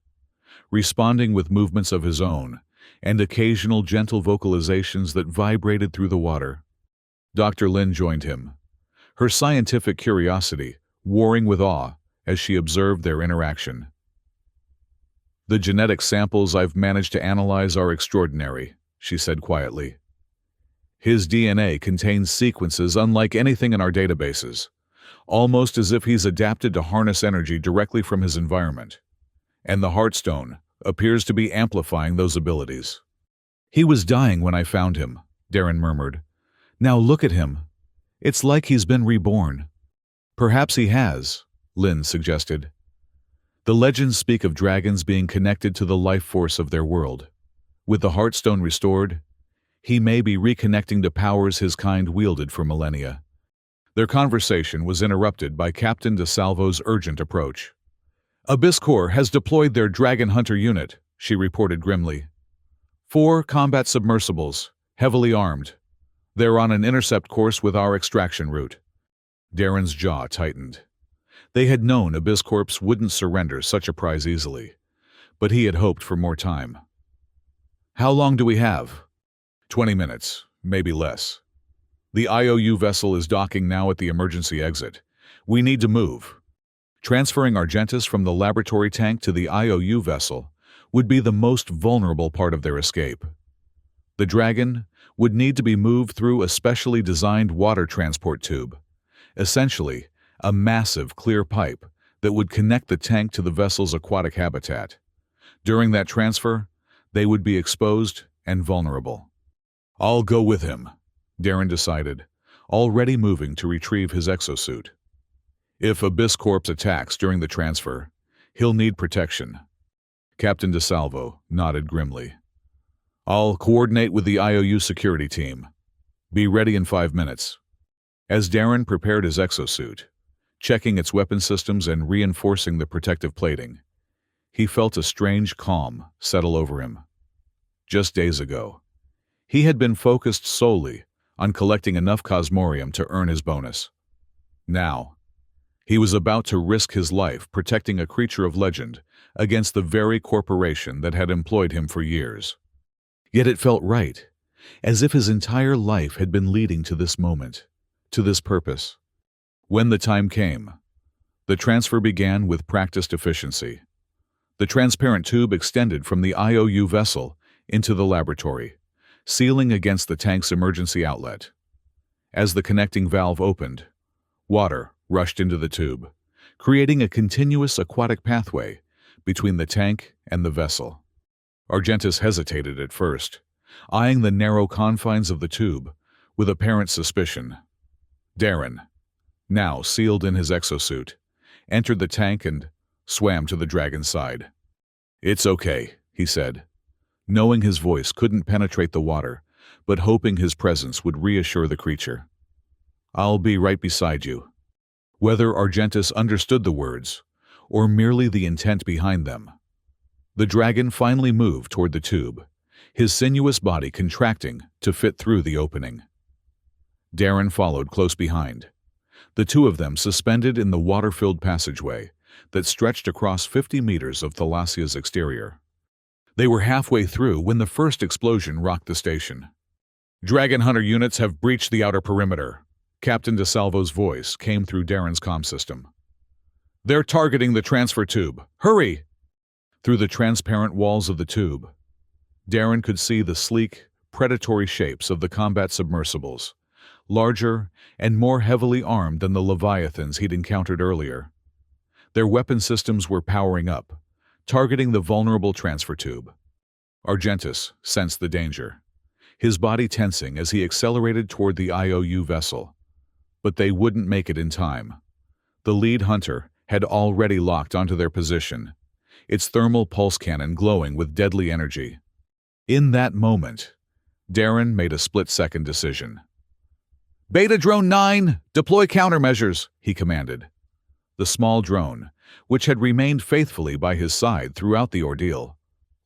responding with movements of his own and occasional gentle vocalizations that vibrated through the water. Dr. Lin joined him, her scientific curiosity warring with awe as she observed their interaction. The genetic samples I've managed to analyze are extraordinary, she said quietly. His DNA contains sequences unlike anything in our databases, almost as if he's adapted to harness energy directly from his environment. And the Heartstone appears to be amplifying those abilities. He was dying when I found him, Darren murmured. Now look at him. It's like he's been reborn. Perhaps he has, Lin suggested. The legends speak of dragons being connected to the life force of their world. With the Heartstone restored, he may be reconnecting to powers his kind wielded for millennia. Their conversation was interrupted by Captain DeSalvo's urgent approach. Abyss Corps has deployed their Dragon Hunter unit, she reported grimly. 4 combat submersibles, heavily armed. They're on an intercept course with our extraction route. Darren's jaw tightened. They had known Abyss Corps wouldn't surrender such a prize easily, but he had hoped for more time. How long do we have? 20 minutes, maybe less. The IOU vessel is docking now at the emergency exit. We need to move. Transferring Argentus from the laboratory tank to the IOU vessel would be the most vulnerable part of their escape. The Dragon would need to be moved through a specially designed water transport tube, essentially a massive clear pipe that would connect the tank to the vessel's aquatic habitat. During that transfer, they would be exposed and vulnerable. I'll go with him, Darren decided, already moving to retrieve his exosuit. If Abyss Corps attacks during the transfer, he'll need protection. Captain DeSalvo nodded grimly. I'll coordinate with the IOU security team. Be ready in 5 minutes. As Darren prepared his exosuit, checking its weapon systems and reinforcing the protective plating, he felt a strange calm settle over him. Just days ago, he had been focused solely on collecting enough cosmorium to earn his bonus. Now, he was about to risk his life protecting a creature of legend against the very corporation that had employed him for years. Yet it felt right, as if his entire life had been leading to this moment, to this purpose. When the time came, the transfer began with practiced efficiency. The transparent tube extended from the IOU vessel into the laboratory, sealing against the tank's emergency outlet. As the connecting valve opened, water rushed into the tube, creating a continuous aquatic pathway between the tank and the vessel. Argentus hesitated at first, eyeing the narrow confines of the tube with apparent suspicion. Darren, now sealed in his exosuit, entered the tank and swam to the dragon's side. It's okay, he said, knowing his voice couldn't penetrate the water, but hoping his presence would reassure the creature. I'll be right beside you. Whether Argentus understood the words, or merely the intent behind them, the dragon finally moved toward the tube, his sinuous body contracting to fit through the opening. Darren followed close behind, the two of them suspended in the water-filled passageway that stretched across 50 meters of Thalassia's exterior. They were halfway through when the first explosion rocked the station. Dragon Hunter units have breached the outer perimeter. Captain DeSalvo's voice came through Darren's comm system. They're targeting the transfer tube. Hurry! Through the transparent walls of the tube, Darren could see the sleek, predatory shapes of the combat submersibles, larger and more heavily armed than the leviathans he'd encountered earlier. Their weapon systems were powering up, targeting the vulnerable transfer tube. Argentus sensed the danger, his body tensing as he accelerated toward the IOU vessel. But they wouldn't make it in time. The lead hunter had already locked onto their position, its thermal pulse cannon glowing with deadly energy. In that moment, Darren made a split-second decision. "Beta Drone 9, deploy countermeasures," he commanded. The small drone, which had remained faithfully by his side throughout the ordeal,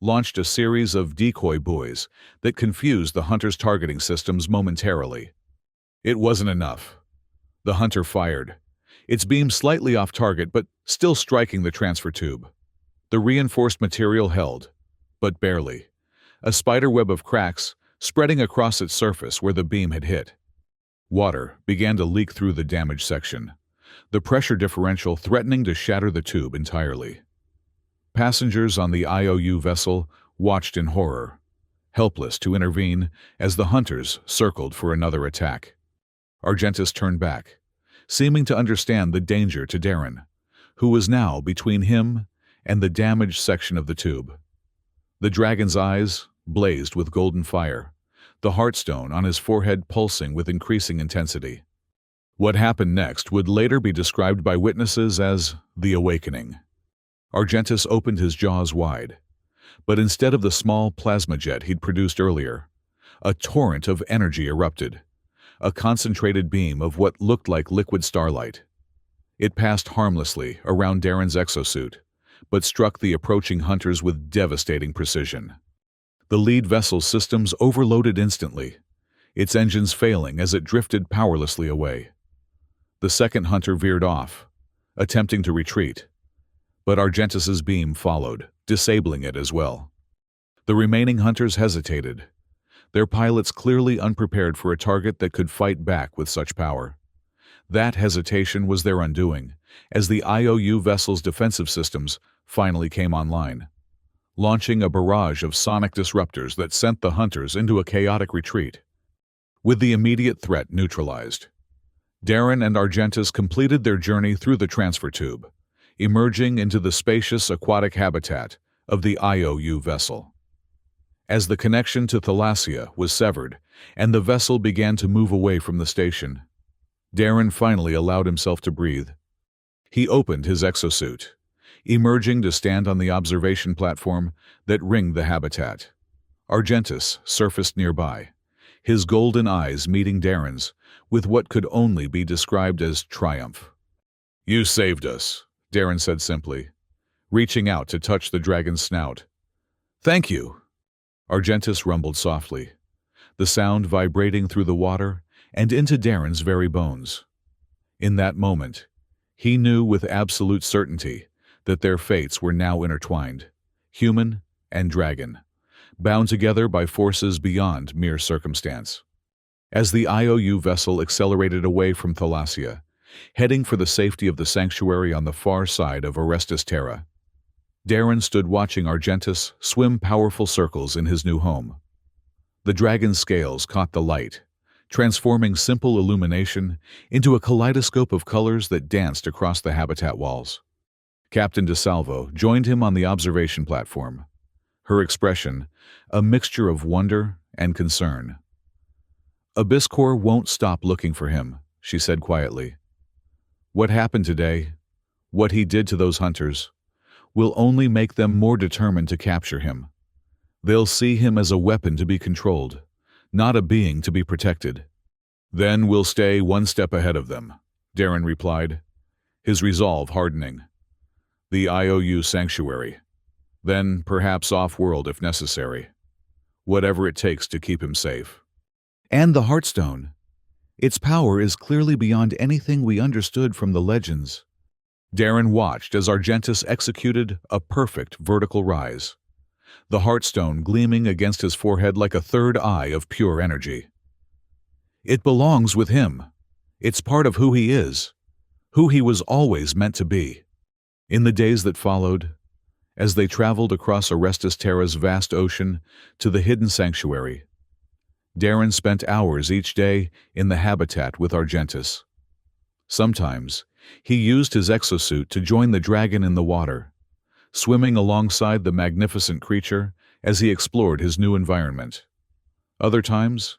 launched a series of decoy buoys that confused the hunter's targeting systems momentarily. It wasn't enough. The hunter fired, its beam slightly off target but still striking the transfer tube. The reinforced material held, but barely, a spiderweb of cracks spreading across its surface where the beam had hit. Water began to leak through the damaged section, the pressure differential threatening to shatter the tube entirely. Passengers on the IOU vessel watched in horror, helpless to intervene as the hunters circled for another attack. Argentus turned back, seeming to understand the danger to Darren, who was now between him and the damaged section of the tube. The dragon's eyes blazed with golden fire, the heartstone on his forehead pulsing with increasing intensity. What happened next would later be described by witnesses as the awakening. Argentus opened his jaws wide, but instead of the small plasma jet he'd produced earlier, a torrent of energy erupted, a concentrated beam of what looked like liquid starlight. It passed harmlessly around Darren's exosuit, but struck the approaching hunters with devastating precision. The lead vessel's systems overloaded instantly, its engines failing as it drifted powerlessly away. The second hunter veered off, attempting to retreat, but Argentus's beam followed, disabling it as well. The remaining hunters hesitated, their pilots clearly unprepared for a target that could fight back with such power. That hesitation was their undoing, as the IOU vessel's defensive systems finally came online, launching a barrage of sonic disruptors that sent the hunters into a chaotic retreat. With the immediate threat neutralized, Darren and Argentus completed their journey through the transfer tube, emerging into the spacious aquatic habitat of the IOU vessel. As the connection to Thalassia was severed and the vessel began to move away from the station, Darren finally allowed himself to breathe. He opened his exosuit, emerging to stand on the observation platform that ringed the habitat. Argentus surfaced nearby, his golden eyes meeting Darren's with what could only be described as triumph. "You saved us," Darren said simply, reaching out to touch the dragon's snout. "Thank you," Argentus rumbled softly, the sound vibrating through the water and into Darren's very bones. In that moment, he knew with absolute certainty that their fates were now intertwined, human and dragon, bound together by forces beyond mere circumstance. As the IOU vessel accelerated away from Thalassia, heading for the safety of the sanctuary on the far side of Orestes Terra, Darren stood watching Argentus swim powerful circles in his new home. The dragon's scales caught the light, transforming simple illumination into a kaleidoscope of colors that danced across the habitat walls. Captain DeSalvo joined him on the observation platform, her expression a mixture of wonder and concern. "Abyss Corps won't stop looking for him," she said quietly. "What happened today, what he did to those hunters, will only make them more determined to capture him. They'll see him as a weapon to be controlled, not a being to be protected." "Then we'll stay one step ahead of them," Darren replied, his resolve hardening. "The IOU sanctuary, then perhaps off-world if necessary. Whatever it takes to keep him safe." "And the Heartstone. Its power is clearly beyond anything we understood from the legends." Darren watched as Argentus executed a perfect vertical rise, the Heartstone gleaming against his forehead like a third eye of pure energy. "It belongs with him. It's part of who he is, who he was always meant to be." In the days that followed, as they traveled across Orestes Terra's vast ocean to the hidden sanctuary, Darren spent hours each day in the habitat with Argentus. Sometimes, he used his exosuit to join the dragon in the water, swimming alongside the magnificent creature as he explored his new environment. Other times,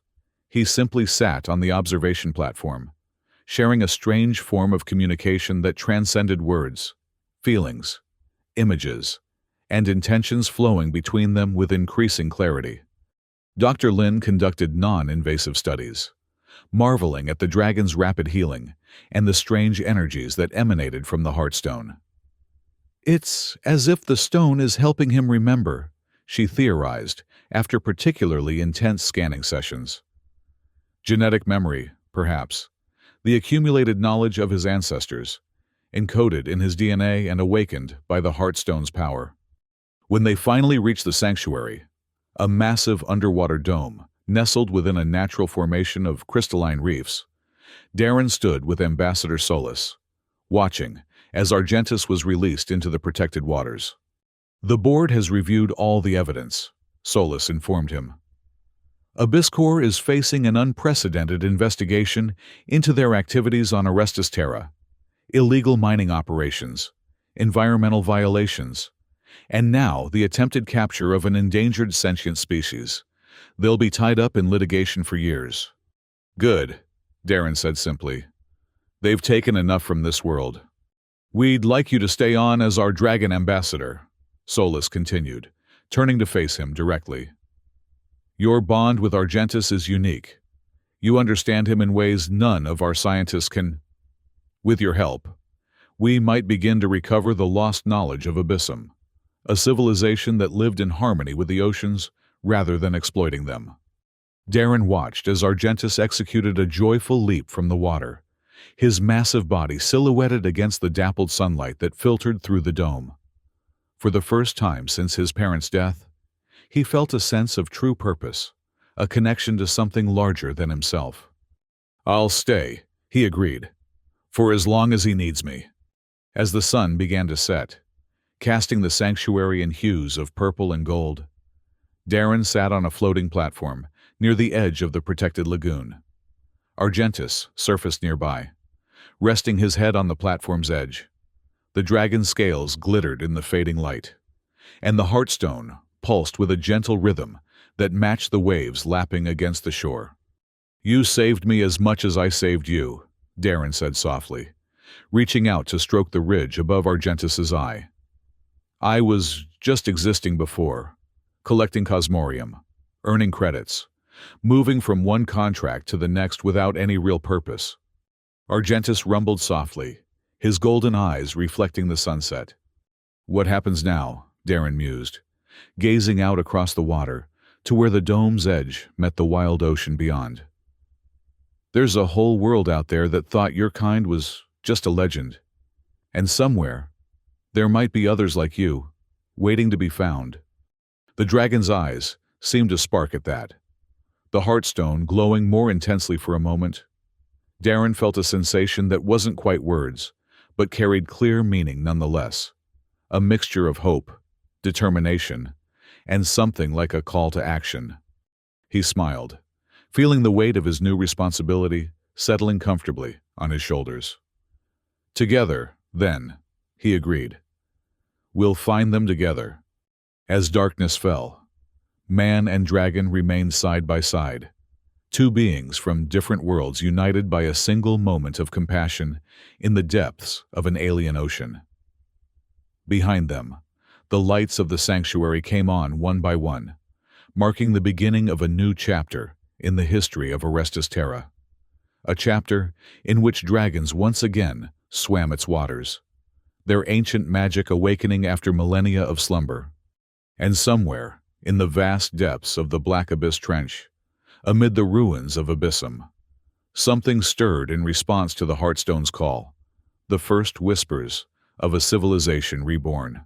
he simply sat on the observation platform, sharing a strange form of communication that transcended words. feelings, images, and intentions flowing between them with increasing clarity. Dr. Lin conducted non-invasive studies, marveling at the dragon's rapid healing and the strange energies that emanated from the Heartstone. "It's as if the stone is helping him remember," she theorized after particularly intense scanning sessions. Genetic memory, perhaps, the accumulated knowledge of his ancestors, encoded in his DNA and awakened by the Heartstone's power. When they finally reached the sanctuary, a massive underwater dome nestled within a natural formation of crystalline reefs, Darren stood with Ambassador Solus, watching as Argentus was released into the protected waters. "The board has reviewed all the evidence," Solus informed him. "Abysscorp is facing an unprecedented investigation into their activities on Orestes Terra, illegal mining operations, environmental violations, and now the attempted capture of an endangered sentient species. They'll be tied up in litigation for years." "Good," Darren said simply. "They've taken enough from this world." "We'd like you to stay on as our dragon ambassador," Solus continued, turning to face him directly. "Your bond with Argentus is unique. You understand him in ways none of our scientists can. With your help, we might begin to recover the lost knowledge of Abyssum, a civilization that lived in harmony with the oceans rather than exploiting them." Darren watched as Argentus executed a joyful leap from the water, his massive body silhouetted against the dappled sunlight that filtered through the dome. For the first time since his parents' death, he felt a sense of true purpose, a connection to something larger than himself. "I'll stay," he agreed, "for as long as he needs me." As the sun began to set, casting the sanctuary in hues of purple and gold, Darren sat on a floating platform near the edge of the protected lagoon. Argentus surfaced nearby, resting his head on the platform's edge. The dragon's scales glittered in the fading light, and the Heartstone pulsed with a gentle rhythm that matched the waves lapping against the shore. "You saved me as much as I saved you," Darren said softly, reaching out to stroke the ridge above Argentus's eye. "I was just existing before, collecting cosmorium, earning credits, moving from one contract to the next without any real purpose." Argentus rumbled softly, his golden eyes reflecting the sunset. "What happens now?" Darren mused, gazing out across the water to where the dome's edge met the wild ocean beyond. "There's a whole world out there that thought your kind was just a legend. And somewhere, there might be others like you, waiting to be found." The dragon's eyes seemed to spark at that, the Heartstone glowing more intensely for a moment. Darren felt a sensation that wasn't quite words, but carried clear meaning nonetheless, a mixture of hope, determination, and something like a call to action. He smiled, feeling the weight of his new responsibility settling comfortably on his shoulders. "Together, then," he agreed. "We'll find them together." As darkness fell, man and dragon remained side by side, two beings from different worlds united by a single moment of compassion in the depths of an alien ocean. Behind them, the lights of the sanctuary came on one by one, marking the beginning of a new chapter in the history of Orestes Terra, a chapter in which dragons once again swam its waters, their ancient magic awakening after millennia of slumber. And somewhere, in the vast depths of the Black Abyss Trench, amid the ruins of Abyssum, something stirred in response to the Heartstone's call, the first whispers of a civilization reborn.